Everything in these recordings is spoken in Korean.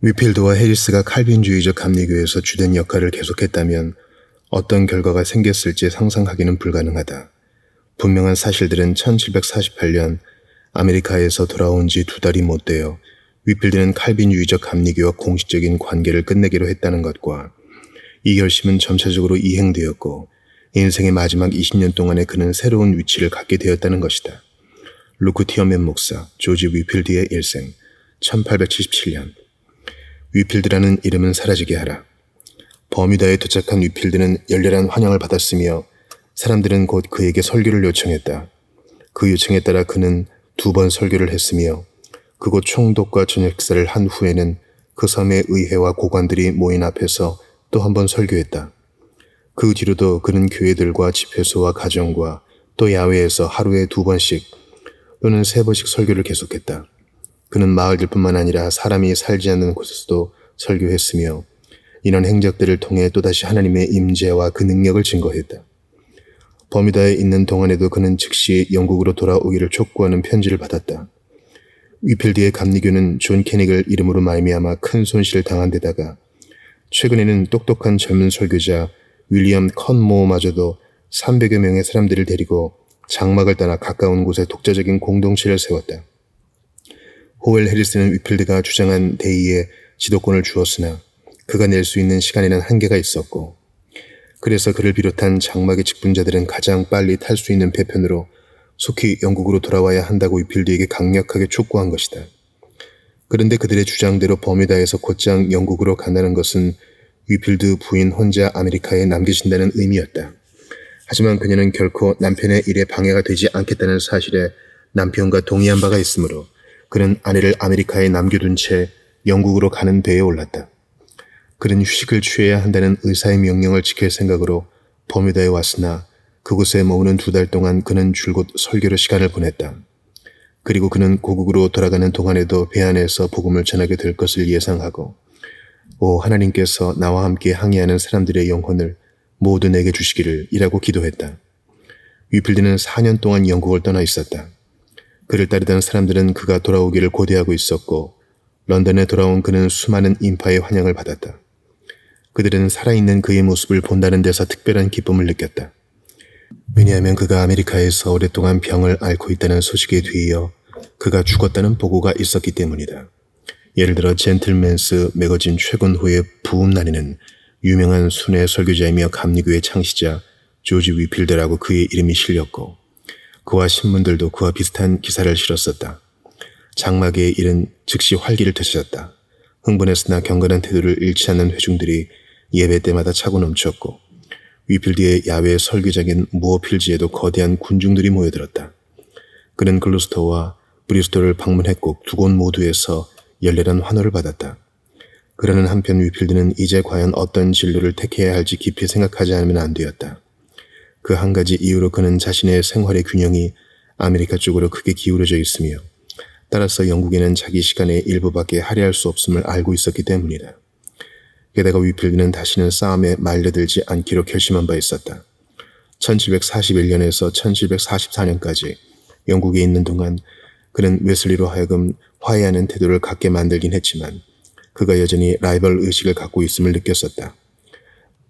위필드와 해리스가 칼빈주의적 감리교에서 주된 역할을 계속했다면 어떤 결과가 생겼을지 상상하기는 불가능하다. 분명한 사실들은 1748년 아메리카에서 돌아온 지 2달이 못 되어 위필드는 칼빈주의적 감리교와 공식적인 관계를 끝내기로 했다는 것과 이 결심은 점차적으로 이행되었고 인생의 마지막 20년 동안에 그는 새로운 위치를 갖게 되었다는 것이다. 루크 티어맨 목사, 조지 위필드의 일생, 1877년. 위필드라는 이름은 사라지게 하라. 버뮤다에 도착한 위필드는 열렬한 환영을 받았으며 사람들은 곧 그에게 설교를 요청했다. 그 요청에 따라 그는 2번 설교를 했으며 그곳 총독과 저녁 식사를 한 후에는 그 섬의 의회와 고관들이 모인 앞에서 또 한 번 설교했다. 그 뒤로도 그는 교회들과 집회소와 가정과 또 야외에서 하루에 2번씩 또는 3번씩 설교를 계속했다. 그는 마을들뿐만 아니라 사람이 살지 않는 곳에서도 설교했으며 이런 행적들을 통해 또다시 하나님의 임재와 그 능력을 증거했다. 버뮤다에 있는 동안에도 그는 즉시 영국으로 돌아오기를 촉구하는 편지를 받았다. 위필드의 감리교는 존 캐닉을 이름으로 말미암아 큰 손실을 당한 데다가 최근에는 똑똑한 젊은 설교자 윌리엄 컨모어마저도 300여 명의 사람들을 데리고 장막을 떠나 가까운 곳에 독자적인 공동체를 세웠다. 호웰 해리스는 위필드가 주장한 대의에 지도권을 주었으나 그가 낼 수 있는 시간에는 한계가 있었고 그래서 그를 비롯한 장막의 직분자들은 가장 빨리 탈 수 있는 배편으로 속히 영국으로 돌아와야 한다고 위필드에게 강력하게 촉구한 것이다. 그런데 그들의 주장대로 버뮤다에서 곧장 영국으로 간다는 것은 위필드 부인 혼자 아메리카에 남겨진다는 의미였다. 하지만 그녀는 결코 남편의 일에 방해가 되지 않겠다는 사실에 남편과 동의한 바가 있으므로 그는 아내를 아메리카에 남겨둔 채 영국으로 가는 배에 올랐다. 그는 휴식을 취해야 한다는 의사의 명령을 지킬 생각으로 버뮤다에 왔으나 그곳에 머무는 2달 동안 그는 줄곧 설교로 시간을 보냈다. 그리고 그는 고국으로 돌아가는 동안에도 배 안에서 복음을 전하게 될 것을 예상하고 오 하나님께서 나와 함께 항해하는 사람들의 영혼을 모두 내게 주시기를 이라고 기도했다. 위필드는 4년 동안 영국을 떠나 있었다. 그를 따르던 사람들은 그가 돌아오기를 고대하고 있었고 런던에 돌아온 그는 수많은 인파의 환영을 받았다. 그들은 살아있는 그의 모습을 본다는 데서 특별한 기쁨을 느꼈다. 왜냐하면 그가 아메리카에서 오랫동안 병을 앓고 있다는 소식에 뒤이어 그가 죽었다는 보고가 있었기 때문이다. 예를 들어 젠틀맨스 매거진 최근호의 부음날에는 유명한 순회 설교자이며 감리교의 창시자 조지 위필드라고 그의 이름이 실렸고 그와 신문들도 그와 비슷한 기사를 실었었다. 장막의 일은 즉시 활기를 되찾았다. 흥분했으나 경건한 태도를 잃지 않는 회중들이 예배 때마다 차고 넘쳤고 위필드의 야외 설교장인 무어필지에도 거대한 군중들이 모여들었다. 그는 글로스터와 브리스톨을 방문했고 2곳 모두에서 열렬한 환호를 받았다. 그러는 한편 위필드는 이제 과연 어떤 진로를 택해야 할지 깊이 생각하지 않으면 안 되었다. 그 한 가지 이유로 그는 자신의 생활의 균형이 아메리카 쪽으로 크게 기울어져 있으며 따라서 영국에는 자기 시간의 일부밖에 할애할 수 없음을 알고 있었기 때문이다. 게다가 위필드는 다시는 싸움에 말려들지 않기로 결심한 바 있었다. 1741년에서 1744년까지 영국에 있는 동안 그는 웨슬리로 하여금 화해하는 태도를 갖게 만들긴 했지만 그가 여전히 라이벌 의식을 갖고 있음을 느꼈었다.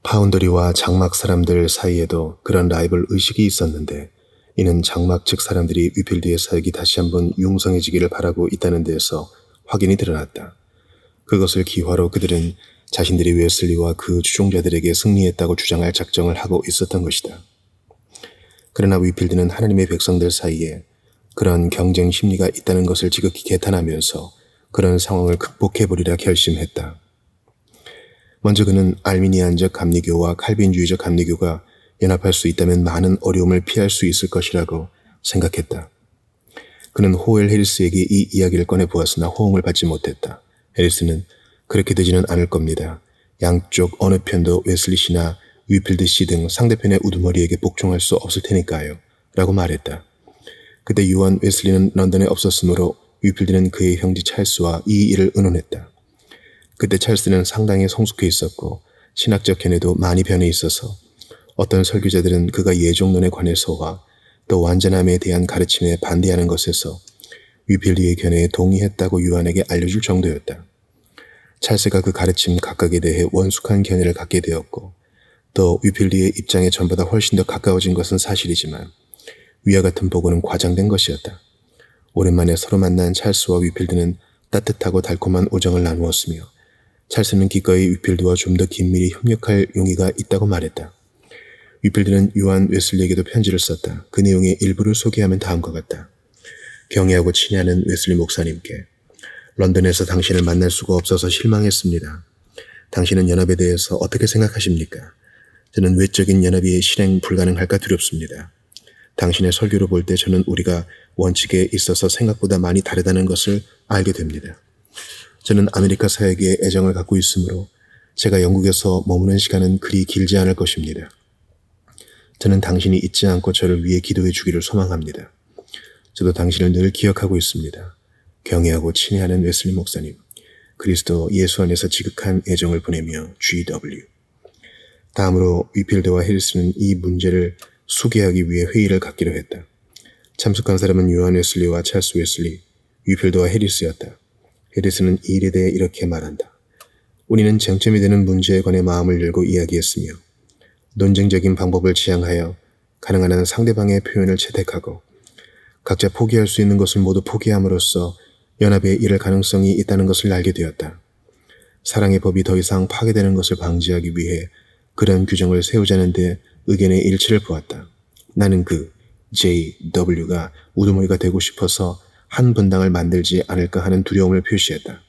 파운더리와 장막 사람들 사이에도 그런 라이벌 의식이 있었는데 이는 장막 측 사람들이 위필드의 사역이 다시 한번 융성해지기를 바라고 있다는 데에서 확인이 드러났다. 그것을 기화로 그들은 자신들이 웨슬리와 그 추종자들에게 승리했다고 주장할 작정을 하고 있었던 것이다. 그러나 위필드는 하나님의 백성들 사이에 그런 경쟁 심리가 있다는 것을 지극히 개탄하면서 그런 상황을 극복해보리라 결심했다. 먼저 그는 알미니안적 감리교와 칼빈주의적 감리교가 연합할 수 있다면 많은 어려움을 피할 수 있을 것이라고 생각했다. 그는 호웰 해리스에게 이 이야기를 꺼내보았으나 호응을 받지 못했다. 해리스는 그렇게 되지는 않을 겁니다. 양쪽 어느 편도 웨슬리 씨나 위필드 씨 등 상대편의 우두머리에게 복종할 수 없을 테니까요. 라고 말했다. 그때 유언 웨슬리는 런던에 없었으므로 위필드는 그의 형제 찰스와 이 일을 의논했다. 그때 찰스는 상당히 성숙해 있었고 신학적 견해도 많이 변해 있어서 어떤 설교자들은 그가 예종론에 관해서와 또 완전함에 대한 가르침에 반대하는 것에서 위필드의 견해에 동의했다고 유언에게 알려줄 정도였다. 찰스가 그 가르침 각각에 대해 원숙한 견해를 갖게 되었고 또 위필드의 입장에 전보다 훨씬 더 가까워진 것은 사실이지만 위와 같은 보고는 과장된 것이었다. 오랜만에 서로 만난 찰스와 위필드는 따뜻하고 달콤한 우정을 나누었으며 찰스는 기꺼이 위필드와 좀 더 긴밀히 협력할 용의가 있다고 말했다. 위필드는 요한 웨슬리에게도 편지를 썼다. 그 내용의 일부를 소개하면 다음과 같다. 경애하고 친애하는 웨슬리 목사님께 런던에서 당신을 만날 수가 없어서 실망했습니다. 당신은 연합에 대해서 어떻게 생각하십니까? 저는 외적인 연합이 실행 불가능할까 두렵습니다. 당신의 설교를 볼 때 저는 우리가 원칙에 있어서 생각보다 많이 다르다는 것을 알게 됩니다. 저는 아메리카 사역에 애정을 갖고 있으므로 제가 영국에서 머무는 시간은 그리 길지 않을 것입니다. 저는 당신이 잊지 않고 저를 위해 기도해 주기를 소망합니다. 저도 당신을 늘 기억하고 있습니다. 경애하고 친애하는 웨슬리 목사님, 그리스도 예수 안에서 지극한 애정을 보내며 GW. 다음으로 위필드와 해리스는 이 문제를 소개하기 위해 회의를 갖기로 했다. 참석한 사람은 요한 웨슬리와 찰스 웨슬리, 위필드와 해리스였다. 해리스는 이 일에 대해 이렇게 말한다. 우리는 쟁점이 되는 문제에 관해 마음을 열고 이야기했으며 논쟁적인 방법을 지향하여 가능한 한 상대방의 표현을 채택하고 각자 포기할 수 있는 것을 모두 포기함으로써 연합에 이를 가능성이 있다는 것을 알게 되었다. 사랑의 법이 더 이상 파괴되는 것을 방지하기 위해 그런 규정을 세우자는 데 의견의 일치를 보았다. 나는 그 JW가 우두머리가 되고 싶어서 한 분당을 만들지 않을까 하는 두려움을 표시했다.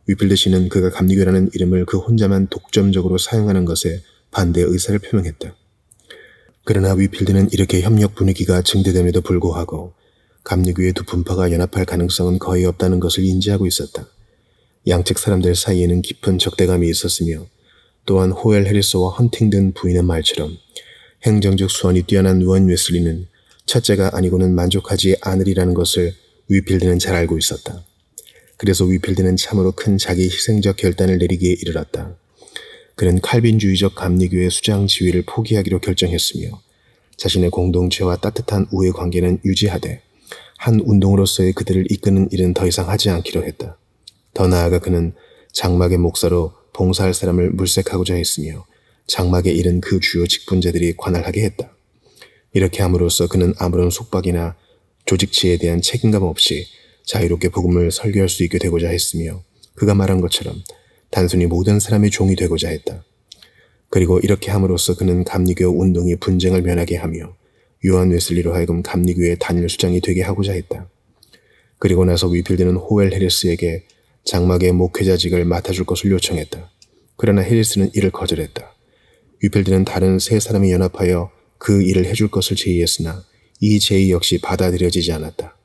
위필드 씨는 그가 감리교라는 이름을 그 혼자만 독점적으로 사용하는 것에 반대 의사를 표명했다. 그러나 위필드는 이렇게 협력 분위기가 증대됨에도 불구하고 감리교의 두 분파가 연합할 가능성은 거의 없다는 것을 인지하고 있었다. 양측 사람들 사이에는 깊은 적대감이 있었으며 또한 호엘 해리스와 헌팅든 부인의 말처럼 행정적 수완이 뛰어난 요한 웨슬리는 첫째가 아니고는 만족하지 않으리라는 것을 위필드는 잘 알고 있었다. 그래서 위필드는 참으로 큰 자기 희생적 결단을 내리기에 이르렀다. 그는 칼빈주의적 감리교의 수장 지위를 포기하기로 결정했으며 자신의 공동체와 따뜻한 우애 관계는 유지하되 한 운동으로서의 그들을 이끄는 일은 더 이상 하지 않기로 했다. 더 나아가 그는 장막의 목사로 봉사할 사람을 물색하고자 했으며 장막의 일은 그 주요 직분자들이 관할하게 했다. 이렇게 함으로써 그는 아무런 속박이나 조직치에 대한 책임감 없이 자유롭게 복음을 설교할 수 있게 되고자 했으며 그가 말한 것처럼 단순히 모든 사람의 종이 되고자 했다. 그리고 이렇게 함으로써 그는 감리교 운동이 분쟁을 면하게 하며 요한 웨슬리로 하여금 감리교의 단일 수장이 되게 하고자 했다. 그리고 나서 위필드는 호엘 해리스에게 장막의 목회자직을 맡아줄 것을 요청했다. 그러나 해리스는 이를 거절했다. 위필드는 다른 세 사람이 연합하여 그 일을 해줄 것을 제의했으나 이 제의 역시 받아들여지지 않았다.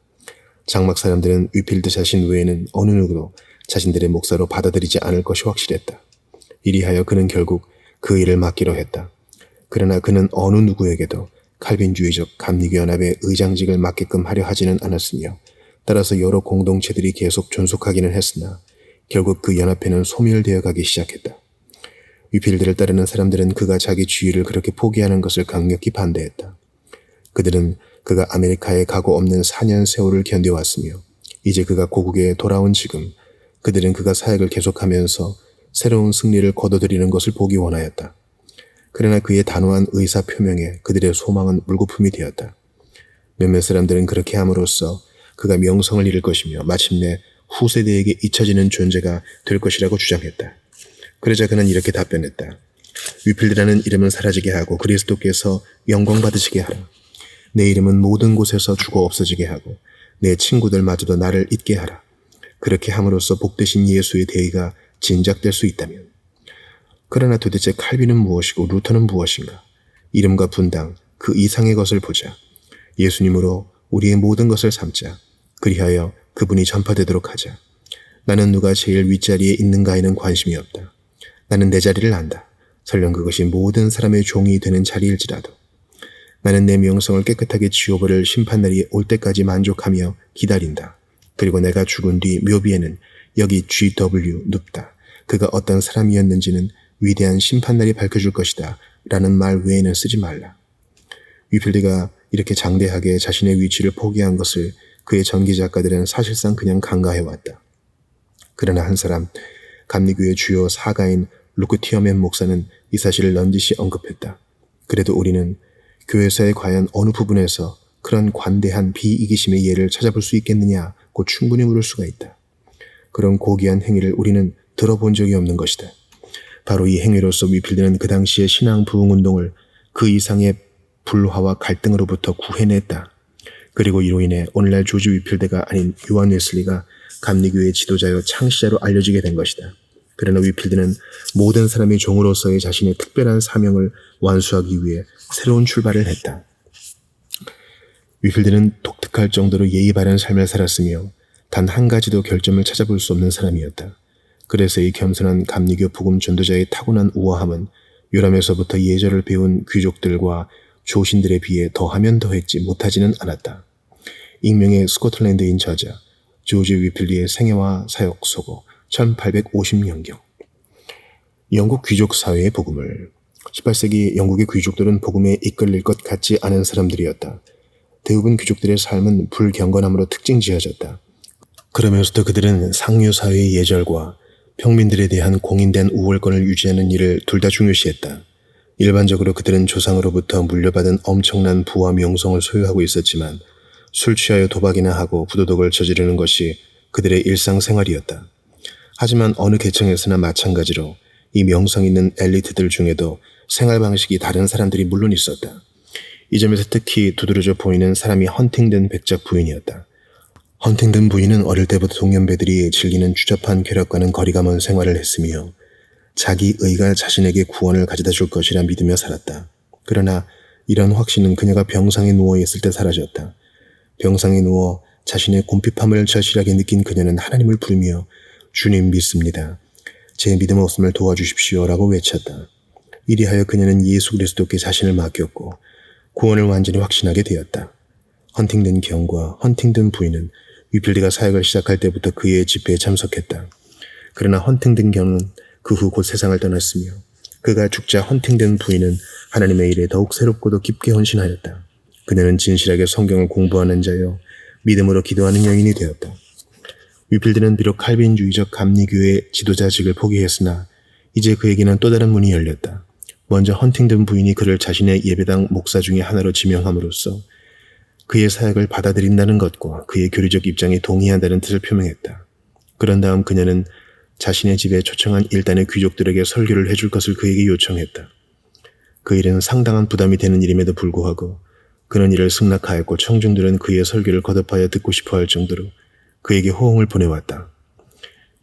장막 사람들은 위필드 자신 외에는 어느 누구도 자신들의 목사로 받아들이지 않을 것이 확실했다. 이리하여 그는 결국 그 일을 맡기로 했다. 그러나 그는 어느 누구에게도 칼빈주의적 감리교 연합의 의장직을 맡게끔 하려 하지는 않았으며 따라서 여러 공동체들이 계속 존속하기는 했으나 결국 그 연합회는 소멸되어 가기 시작했다. 위필드를 따르는 사람들은 그가 자기 주의를 그렇게 포기하는 것을 강력히 반대했다. 그들은 그가 아메리카에 가고 없는 4년 세월을 견뎌왔으며 이제 그가 고국에 돌아온 지금 그들은 그가 사역을 계속하면서 새로운 승리를 거둬들이는 것을 보기 원하였다. 그러나 그의 단호한 의사 표명에 그들의 소망은 물거품이 되었다. 몇몇 사람들은 그렇게 함으로써 그가 명성을 잃을 것이며 마침내 후세대에게 잊혀지는 존재가 될 것이라고 주장했다. 그러자 그는 이렇게 답변했다. 위필드라는 이름은 사라지게 하고 그리스도께서 영광 받으시게 하라. 내 이름은 모든 곳에서 죽어 없어지게 하고 내 친구들마저도 나를 잊게 하라. 그렇게 함으로써 복되신 예수의 대의가 진작될 수 있다면. 그러나 도대체 칼빈은 무엇이고 루터는 무엇인가? 이름과 분당, 그 이상의 것을 보자. 예수님으로 우리의 모든 것을 삼자. 그리하여 그분이 전파되도록 하자. 나는 누가 제일 윗자리에 있는가에는 관심이 없다. 나는 내 자리를 안다. 설령 그것이 모든 사람의 종이 되는 자리일지라도. 나는 내 명성을 깨끗하게 지워버릴 심판날이 올 때까지 만족하며 기다린다. 그리고 내가 죽은 뒤 묘비에는 여기 GW 눕다. 그가 어떤 사람이었는지는 위대한 심판날이 밝혀줄 것이다. 라는 말 외에는 쓰지 말라. 위필드가 이렇게 장대하게 자신의 위치를 포기한 것을 그의 전기작가들은 사실상 그냥 간과해왔다. 그러나 한 사람, 감리교의 주요 사가인 루크티어맨 목사는 이 사실을 넌지시 언급했다. 그래도 우리는 교회사의 과연 어느 부분에서 그런 관대한 비이기심의 예를 찾아볼 수 있겠느냐고 충분히 물을 수가 있다. 그런 고귀한 행위를 우리는 들어본 적이 없는 것이다. 바로 이 행위로서 위필드는 그 당시의 신앙 부흥운동을 그 이상의 불화와 갈등으로부터 구해냈다. 그리고 이로 인해 오늘날 조지 위필드가 아닌 요한 웨슬리가 감리교의 지도자요 창시자로 알려지게 된 것이다. 그러나 위필드는 모든 사람의 종으로서의 자신의 특별한 사명을 완수하기 위해 새로운 출발을 했다. 위필드는 독특할 정도로 예의 바른 삶을 살았으며 단 한 가지도 결점을 찾아볼 수 없는 사람이었다. 그래서 이 겸손한 감리교 복음 전도자의 타고난 우아함은 요람에서부터 예절을 배운 귀족들과 조신들에 비해 더하면 더했지 못하지는 않았다. 익명의 스코틀랜드인 저자 조지 위필리의 생애와 사역 소고 1850년경. 영국 귀족 사회의 복음을. 18세기 영국의 귀족들은 복음에 이끌릴 것 같지 않은 사람들이었다. 대부분 귀족들의 삶은 불경건함으로 특징지어졌다. 그러면서도 그들은 상류 사회의 예절과 평민들에 대한 공인된 우월권을 유지하는 일을 둘 다 중요시했다. 일반적으로 그들은 조상으로부터 물려받은 엄청난 부와 명성을 소유하고 있었지만 술 취하여 도박이나 하고 부도덕을 저지르는 것이 그들의 일상생활이었다. 하지만 어느 계층에서나 마찬가지로 이 명성 있는 엘리트들 중에도 생활 방식이 다른 사람들이 물론 있었다. 이 점에서 특히 두드러져 보이는 사람이 헌팅든 백작 부인이었다. 헌팅든 부인은 어릴 때부터 동년배들이 즐기는 추잡한 쾌락과는 거리가 먼 생활을 했으며 자기 의가 자신에게 구원을 가져다 줄 것이라 믿으며 살았다. 그러나 이런 확신은 그녀가 병상에 누워있을 때 사라졌다. 병상에 누워 자신의 곰핍함을 절실하게 느낀 그녀는 하나님을 부르며 주님 믿습니다. 제 믿음 없음을 도와주십시오 라고 외쳤다. 이리하여 그녀는 예수 그리스도께 자신을 맡겼고 구원을 완전히 확신하게 되었다. 헌팅든 경과 헌팅든 부인은 위필드가 사역을 시작할 때부터 그의 집회에 참석했다. 그러나 헌팅든 경은 그 후 곧 세상을 떠났으며 그가 죽자 헌팅든 부인은 하나님의 일에 더욱 새롭고도 깊게 헌신하였다. 그녀는 진실하게 성경을 공부하는 자여 믿음으로 기도하는 여인이 되었다. 위필드는 비록 칼빈주의적 감리교의 지도자직을 포기했으나 이제 그에게는 또 다른 문이 열렸다. 먼저 헌팅든 부인이 그를 자신의 예배당 목사 중에 하나로 지명함으로써 그의 사역을 받아들인다는 것과 그의 교리적 입장에 동의한다는 뜻을 표명했다. 그런 다음 그녀는 자신의 집에 초청한 일단의 귀족들에게 설교를 해줄 것을 그에게 요청했다. 그 일은 상당한 부담이 되는 일임에도 불구하고 그는 이를 승낙하였고 청중들은 그의 설교를 거듭하여 듣고 싶어 할 정도로 그에게 호응을 보내왔다.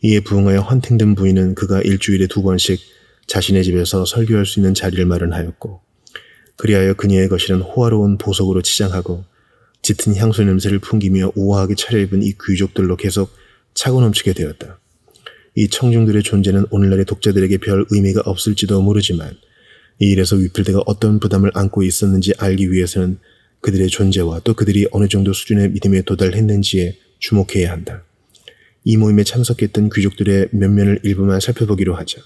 이에 부응하여 헌팅든 부인은 그가 일주일에 2번씩 자신의 집에서 설교할 수 있는 자리를 마련하였고 그리하여 그녀의 거실은 호화로운 보석으로 치장하고 짙은 향수 냄새를 풍기며 우아하게 차려입은 이 귀족들로 계속 차고 넘치게 되었다. 이 청중들의 존재는 오늘날의 독자들에게 별 의미가 없을지도 모르지만 이 일에서 위필드가 어떤 부담을 안고 있었는지 알기 위해서는 그들의 존재와 또 그들이 어느 정도 수준의 믿음에 도달했는지에 주목해야 한다. 이 모임에 참석했던 귀족들의 면면을 일부만 살펴보기로 하자.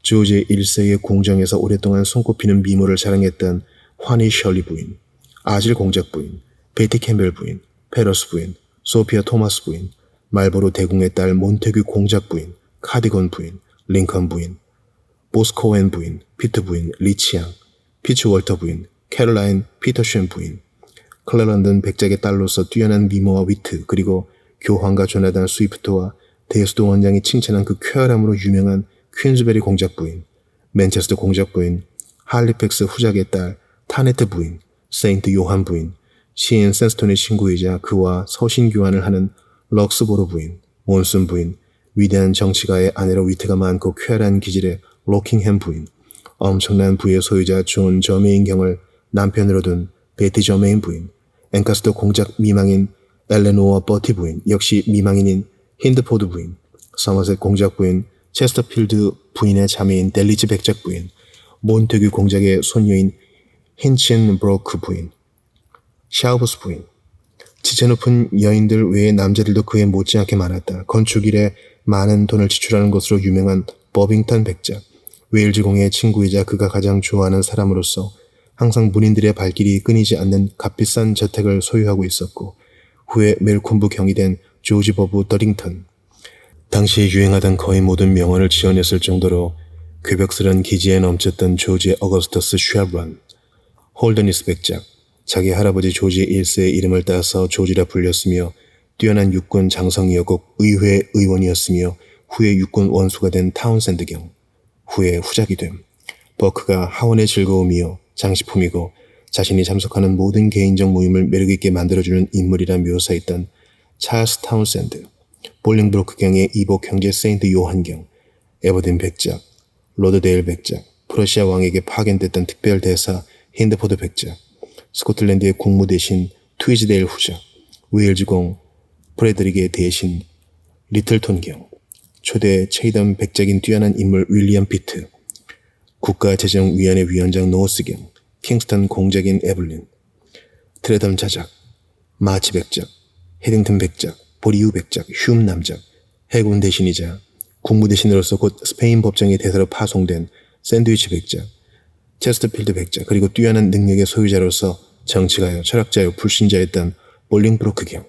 조지 1세의 공장에서 오랫동안 손꼽히는 미모를 자랑했던 화니 셜리 부인, 아질 공작 부인, 베티 캠벨 부인, 페러스 부인, 소피아 토마스 부인, 말보로 대공의 딸 몬테규 공작 부인, 카디건 부인, 링컨 부인, 보스코웬 부인, 피트 부인, 리치양, 피츠 월터 부인, 캐롤라인 피터쉔 부인, 클레런던 백작의 딸로서 뛰어난 미모와 위트, 그리고 교황과 조나단 스위프트와 대수도 원장이 칭찬한 그 쾌활함으로 유명한 퀸즈베리 공작 부인, 맨체스터 공작 부인, 할리팩스 후작의 딸 타네트 부인, 세인트 요한 부인, 시인 센스톤의 친구이자 그와 서신 교환을 하는 럭스보로 부인, 몬슨 부인, 위대한 정치가의 아내로 위트가 많고 쾌활한 기질의 로킹햄 부인, 엄청난 부의 소유자 존 저메인 경을 남편으로 둔 베티 저메인 부인, 앵카스도 공작 미망인 엘레노어 버티 부인, 역시 미망인인 힌드포드 부인, 서머셋 공작 부인, 체스터필드 부인의 자매인 델리즈 백작 부인, 몬테규 공작의 손녀인 힌친 브로크 부인, 샤우버스 부인. 지체 높은 여인들 외에 남자들도 그에 못지않게 많았다. 건축일에 많은 돈을 지출하는 것으로 유명한 버빙턴 백작, 웨일즈공의 친구이자 그가 가장 좋아하는 사람으로서 항상 문인들의 발길이 끊이지 않는 값비싼 저택을 소유하고 있었고 후에 멜콤부 경이 된 조지 버브 더링턴, 당시 유행하던 거의 모든 명언을 지어냈을 정도로 괴벽스런 기지에 넘쳤던 조지 어거스터스 슈아브란, 홀더니스 백작, 자기 할아버지 조지 1세의 이름을 따서 조지라 불렸으며 뛰어난 육군 장성이었고 의회 의원이었으며 후에 육군 원수가 된 타운센드 경, 후에 후작이 됨. 버크가 하원의 즐거움이요 장식품이고 자신이 참석하는 모든 개인적 모임을 매력있게 만들어주는 인물이라 묘사했던 찰스 타운센드, 볼링브로크 경의 이복 형제 세인트 요한 경, 에버딘 백작, 로드데일 백작, 프러시아 왕에게 파견됐던 특별 대사 힌드포드 백작, 스코틀랜드의 국무 대신 트위즈데일 후작, 웨일즈 공 프레드릭의 대신 리틀톤 경, 초대 체이덤 백작인 뛰어난 인물 윌리엄 피트, 국가재정위원회 위원장 노스 경, 킹스턴 공작인 에블린, 트레덤 자작, 마치 백작, 헤딩턴 백작, 보리우 백작, 휴움 남작, 해군 대신이자 국무 대신으로서 곧 스페인 법정의 대사로 파송된 샌드위치 백작, 체스터필드 백작, 그리고 뛰어난 능력의 소유자로서 정치가요, 철학자요, 불신자였던 볼링브로크 경.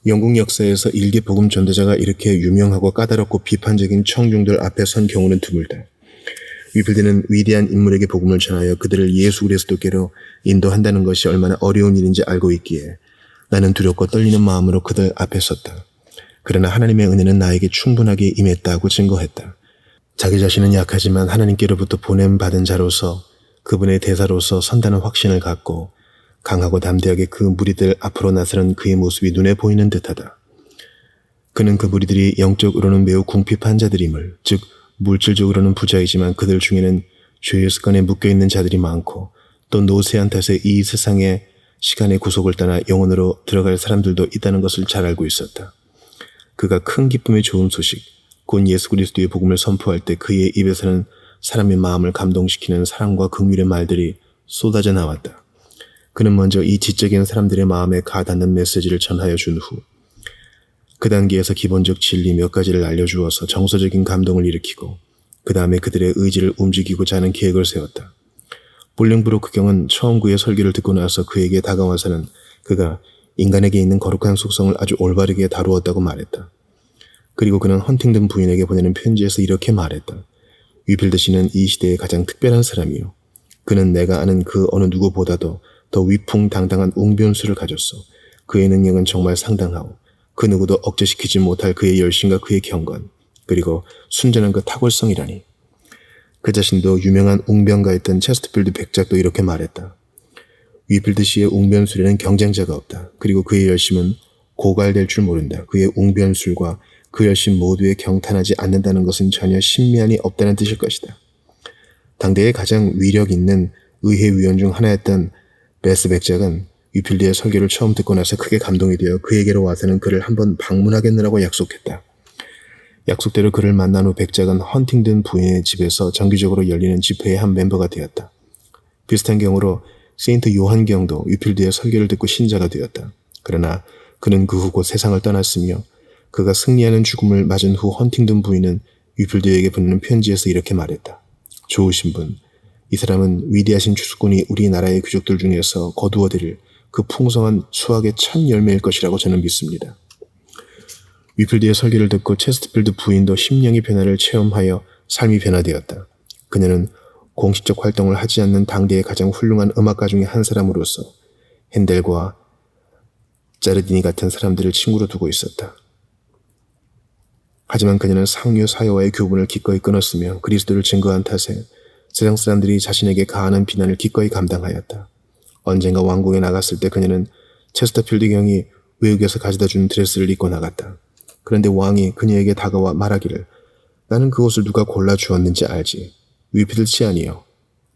영국 역사에서 일개 복음 전도자가 이렇게 유명하고 까다롭고 비판적인 청중들 앞에 선 경우는 드물다. 위필드는 위대한 인물에게 복음을 전하여 그들을 예수 그리스도께로 인도한다는 것이 얼마나 어려운 일인지 알고 있기에 나는 두렵고 떨리는 마음으로 그들 앞에 섰다. 그러나 하나님의 은혜는 나에게 충분하게 임했다고 증거했다. 자기 자신은 약하지만 하나님께로부터 보냄받은 자로서 그분의 대사로서 선다는 확신을 갖고 강하고 담대하게 그 무리들 앞으로 나서는 그의 모습이 눈에 보이는 듯하다. 그는 그 무리들이 영적으로는 매우 궁핍한 자들임을, 즉 물질적으로는 부자이지만 그들 중에는 죄의 습관에 묶여있는 자들이 많고 또 노쇠한 탓에 이 세상의 시간의 구속을 떠나 영혼으로 들어갈 사람들도 있다는 것을 잘 알고 있었다. 그가 큰 기쁨의 좋은 소식, 곧 예수 그리스도의 복음을 선포할 때 그의 입에서는 사람의 마음을 감동시키는 사랑과 긍휼의 말들이 쏟아져 나왔다. 그는 먼저 이 지적인 사람들의 마음에 가닿는 메시지를 전하여 준 후 그 단계에서 기본적 진리 몇 가지를 알려주어서 정서적인 감동을 일으키고 그 다음에 그들의 의지를 움직이고자 하는 계획을 세웠다. 볼링브로크 경은 처음 그의 설교를 듣고 나서 그에게 다가와서는 그가 인간에게 있는 거룩한 속성을 아주 올바르게 다루었다고 말했다. 그리고 그는 헌팅든 부인에게 보내는 편지에서 이렇게 말했다. 위필드 씨는 이 시대의 가장 특별한 사람이요. 그는 내가 아는 그 어느 누구보다도 더 위풍당당한 웅변수를 가졌어. 그의 능력은 정말 상당하오. 그 누구도 억제시키지 못할 그의 열심과 그의 경건, 그리고 순전한 그 탁월성이라니. 그 자신도 유명한 웅변가였던 체스터필드 백작도 이렇게 말했다. 위필드 씨의 웅변술에는 경쟁자가 없다. 그리고 그의 열심은 고갈될 줄 모른다. 그의 웅변술과 그 열심 모두에 경탄하지 않는다는 것은 전혀 신미안이 없다는 뜻일 것이다. 당대의 가장 위력 있는 의회위원 중 하나였던 베스 백작은 위필드의 설교를 처음 듣고 나서 크게 감동이 되어 그에게로 와서는 그를 한번 방문하겠느라고 약속했다. 약속대로 그를 만난 후 백작은 헌팅든 부인의 집에서 정기적으로 열리는 집회의 한 멤버가 되었다. 비슷한 경우로 세인트 요한 경도 위필드의 설교를 듣고 신자가 되었다. 그러나 그는 그 후 곧 세상을 떠났으며 그가 승리하는 죽음을 맞은 후 헌팅든 부인은 위필드에게 보내는 편지에서 이렇게 말했다. 좋으신 분, 이 사람은 위대하신 주수꾼이 우리나라의 귀족들 중에서 거두어들일 그 풍성한 수학의 첫 열매일 것이라고 저는 믿습니다. 위필드의 설교를 듣고 체스터필드 부인도 심령의 변화를 체험하여 삶이 변화되었다. 그녀는 공식적 활동을 하지 않는 당대의 가장 훌륭한 음악가 중의 한 사람으로서 핸델과 자르디니 같은 사람들을 친구로 두고 있었다. 하지만 그녀는 상류 사회와의 교분을 기꺼이 끊었으며 그리스도를 증거한 탓에 세상 사람들이 자신에게 가하는 비난을 기꺼이 감당하였다. 언젠가 왕궁에 나갔을 때 그녀는 체스터필드 경이 외국에서 가져다 준 드레스를 입고 나갔다. 그런데 왕이 그녀에게 다가와 말하기를 나는 그 옷을 누가 골라주었는지 알지. 위필드 씨 아니요.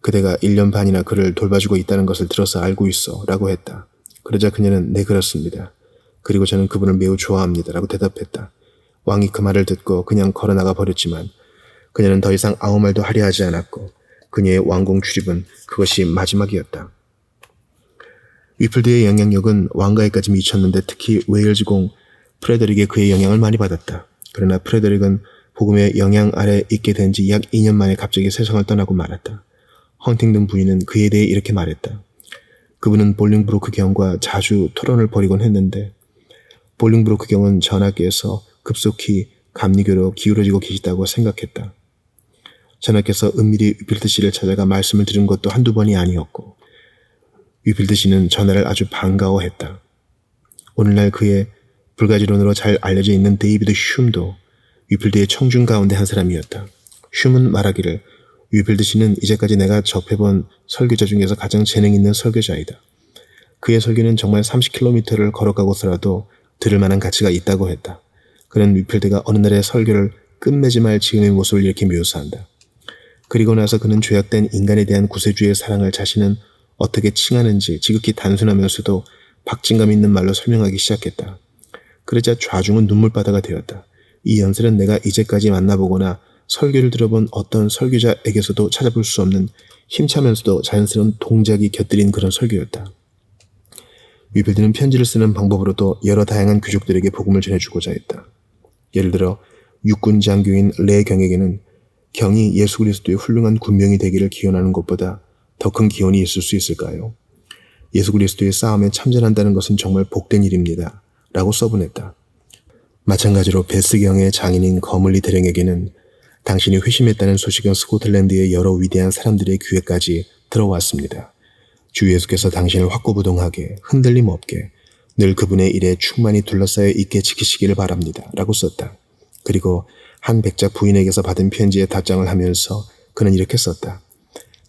그대가 1년 반이나 그를 돌봐주고 있다는 것을 들어서 알고 있어 라고 했다. 그러자 그녀는 네 그렇습니다. 그리고 저는 그분을 매우 좋아합니다 라고 대답했다. 왕이 그 말을 듣고 그냥 걸어나가 버렸지만 그녀는 더 이상 아무 말도 하려 하지 않았고 그녀의 왕궁 출입은 그것이 마지막이었다. 위필드의 영향력은 왕가에까지 미쳤는데 특히 웨일즈공 프레드릭의 그의 영향을 많이 받았다. 그러나 프레드릭은 복음의 영향 아래 있게 된 지 약 2년 만에 갑자기 세상을 떠나고 말았다. 헌팅든 부인은 그에 대해 이렇게 말했다. 그분은 볼링브로크 경과 자주 토론을 벌이곤 했는데 볼링브로크 경은 전하께서 급속히 감리교로 기울어지고 계시다고 생각했다. 전하께서 은밀히 위필드 씨를 찾아가 말씀을 들은 것도 한두 번이 아니었고 위필드 씨는 전하를 아주 반가워했다. 오늘날 그의 불가지론으로 잘 알려져 있는 데이비드 흉도 위필드의 청중 가운데 한 사람이었다. 흉은 말하기를 위필드 씨는 이제까지 내가 접해본 설교자 중에서 가장 재능 있는 설교자이다. 그의 설교는 정말 30km를 걸어가고서라도 들을 만한 가치가 있다고 했다. 그는 위필드가 어느 날의 설교를 끝맺지 말 지금의 모습을 이렇게 묘사한다. 그리고 나서 그는 죄악된 인간에 대한 구세주의 사랑을 자신은 어떻게 칭하는지 지극히 단순하면서도 박진감 있는 말로 설명하기 시작했다. 그러자 좌중은 눈물바다가 되었다. 이 연설은 내가 이제까지 만나보거나 설교를 들어본 어떤 설교자에게서도 찾아볼 수 없는 힘차면서도 자연스러운 동작이 곁들인 그런 설교였다. 위필드는 편지를 쓰는 방법으로도 여러 다양한 귀족들에게 복음을 전해주고자 했다. 예를 들어 육군 장교인 레 경에게는 경이 예수 그리스도의 훌륭한 군병이 되기를 기원하는 것보다 더 큰 기원이 있을 수 있을까요? 예수 그리스도의 싸움에 참전한다는 것은 정말 복된 일입니다. 라고 써보냈다. 마찬가지로 베스경의 장인인 거물리 대령에게는 당신이 회심했다는 소식은 스코틀랜드의 여러 위대한 사람들의 귀에까지 들어왔습니다. 주 예수께서 당신을 확고부동하게 흔들림 없게 늘 그분의 일에 충만히 둘러싸여 있게 지키시기를 바랍니다. 라고 썼다. 그리고 한 백작 부인에게서 받은 편지에 답장을 하면서 그는 이렇게 썼다.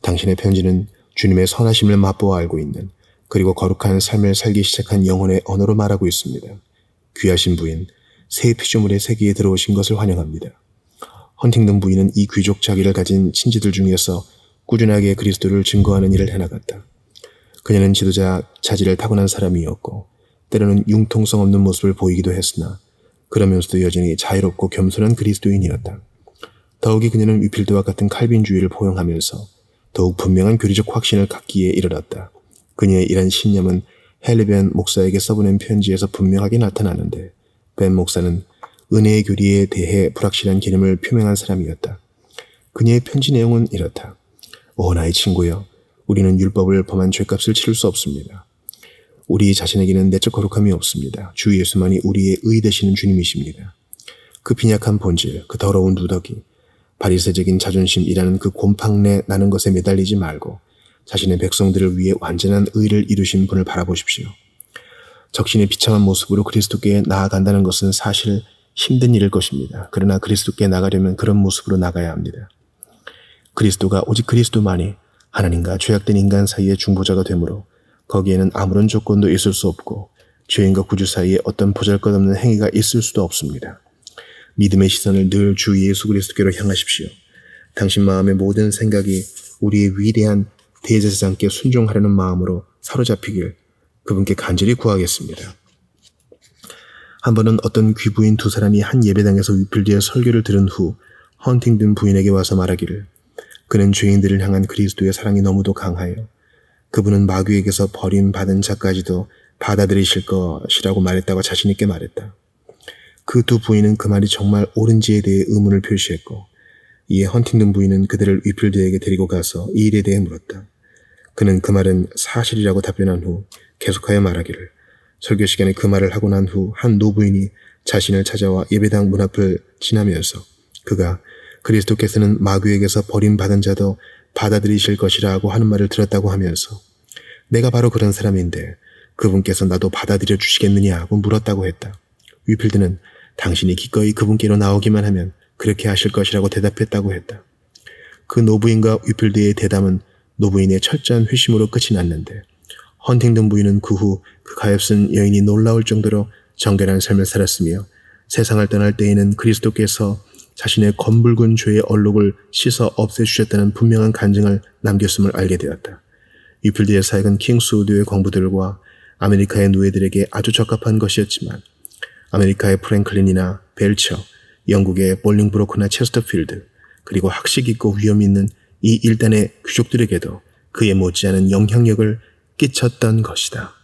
당신의 편지는 주님의 선하심을 맛보아 알고 있는 그리고 거룩한 삶을 살기 시작한 영혼의 언어로 말하고 있습니다. 귀하신 부인, 새 피조물의 세계에 들어오신 것을 환영합니다. 헌팅던 부인은 이 귀족 자기를 가진 친지들 중에서 꾸준하게 그리스도를 증거하는 일을 해나갔다. 그녀는 지도자 자질을 타고난 사람이었고 때로는 융통성 없는 모습을 보이기도 했으나 그러면서도 여전히 자유롭고 겸손한 그리스도인이었다. 더욱이 그녀는 위필드와 같은 칼빈주의를 포용하면서 더욱 분명한 교리적 확신을 갖기에 이르렀다. 그녀의 이런 신념은 헨리 벤 목사에게 써보낸 편지에서 분명하게 나타나는데 벤 목사는 은혜의 교리에 대해 불확실한 개념을 표명한 사람이었다. 그녀의 편지 내용은 이렇다. 오 나의 친구여, 우리는 율법을 범한 죄값을 치를 수 없습니다. 우리 자신에게는 내적 거룩함이 없습니다. 주 예수만이 우리의 의 되시는 주님이십니다. 그 빈약한 본질, 그 더러운 누더기, 바리새적인 자존심이라는 그 곰팡내 나는 것에 매달리지 말고 자신의 백성들을 위해 완전한 의를 이루신 분을 바라보십시오. 적신의 비참한 모습으로 그리스도께 나아간다는 것은 사실 힘든 일일 것입니다. 그러나 그리스도께 나가려면 그런 모습으로 나가야 합니다. 그리스도가 오직 그리스도만이 하나님과 죄악된 인간 사이의 중보자가 되므로 거기에는 아무런 조건도 있을 수 없고 죄인과 구주 사이에 어떤 보잘것없는 행위가 있을 수도 없습니다. 믿음의 시선을 늘 주 예수 그리스도께로 향하십시오. 당신 마음의 모든 생각이 우리의 위대한 대제사장께 순종하려는 마음으로 사로잡히길 그분께 간절히 구하겠습니다. 한 번은 어떤 귀부인 두 사람이 한 예배당에서 위필드의 설교를 들은 후 헌팅든 부인에게 와서 말하기를 그는 죄인들을 향한 그리스도의 사랑이 너무도 강하여 그분은 마귀에게서 버림받은 자까지도 받아들이실 것이라고 말했다고 자신 있게 말했다. 그 두 부인은 그 말이 정말 옳은지에 대해 의문을 표시했고 이에 헌팅든 부인은 그들을 위필드에게 데리고 가서 이 일에 대해 물었다. 그는 그 말은 사실이라고 답변한 후 계속하여 말하기를 설교 시간에 그 말을 하고 난 후 한 노부인이 자신을 찾아와 예배당 문 앞을 지나면서 그가 그리스도께서는 마귀에게서 버림받은 자도 받아들이실 것이라고 하는 말을 들었다고 하면서 내가 바로 그런 사람인데 그분께서 나도 받아들여 주시겠느냐고 물었다고 했다. 위필드는 당신이 기꺼이 그분께로 나오기만 하면 그렇게 하실 것이라고 대답했다고 했다. 그 노부인과 위필드의 대담은 노부인의 철저한 회심으로 끝이 났는데 헌팅든 부인은 그 후 그 가엾은 여인이 놀라울 정도로 정결한 삶을 살았으며 세상을 떠날 때에는 그리스도께서 자신의 검붉은 죄의 얼룩을 씻어 없애주셨다는 분명한 간증을 남겼음을 알게 되었다. 위필드의 사역은 킹스우드의 광부들과 아메리카의 노예들에게 아주 적합한 것이었지만 아메리카의 프랭클린이나 벨처, 영국의 볼링브로크나 체스터필드, 그리고 학식 있고 위험 있는 이 일단의 귀족들에게도 그에 못지않은 영향력을 끼쳤던 것이다.